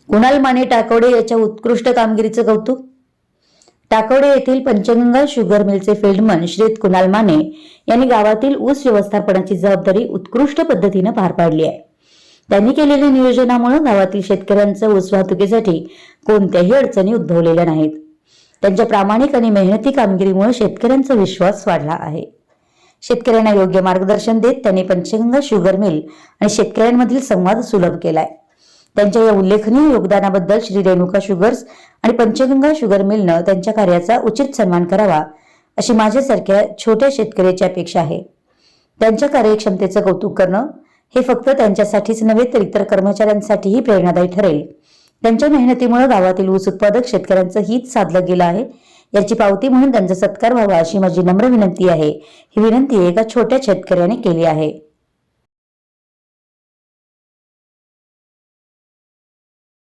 कुणाल माने टाकवडे याच्या उत्कृष्ट कामगिरीचं कौतुक। टाकवडे येथील पंचगंगा शुगर मिलचे फील्डमन श्रीत कुणाल माने यांनी गावातील ऊस व्यवस्थापनाची जबाबदारी उत्कृष्ट पद्धतीने पार पाडली आहे। त्यांनी केलेल्या नियोजनामुळे गावातील शेतकऱ्यांच्या ऊस वाहतुकीसाठी कोणत्याही अडचणी उद्भवलेल्या नाहीत। त्यांच्या प्रामाणिक आणि मेहनती कामगिरीमुळे शेतकऱ्यांचा विश्वास वाढला आहे। शेतकऱ्यांना योग्य मार्गदर्शन देत त्यांनी पंचगंगा शुगर मिल आणि शेतकऱ्यांमधील संवाद सुलभ केलाय। त्यांच्या या उल्लेखनीय योगदानाबद्दल श्री रेणुका शुगर्स आणि पंचगंगा शुगर मिलनं त्यांच्या कार्याचा उचित सन्मान करावा अशी माझ्यासारख्या छोट्या शेतकऱ्याची अपेक्षा आहे। त्यांच्या कार्यक्षमतेचं कौतुक करणं हे फक्त त्यांच्यासाठीच नव्हे तर इतर कर्मचाऱ्यांसाठीही प्रेरणादायी ठरेल। त्यांच्या मेहनतीमुळे गावातील ऊस उत्पादक शेतकऱ्यांचं हित साधलं गेलं आहे। याची पावती म्हणून त्यांचा सत्कार व्हावा अशी माझी नम्र विनंती आहे। ही विनंती एका छोट्या शेतकऱ्याने केली आहे।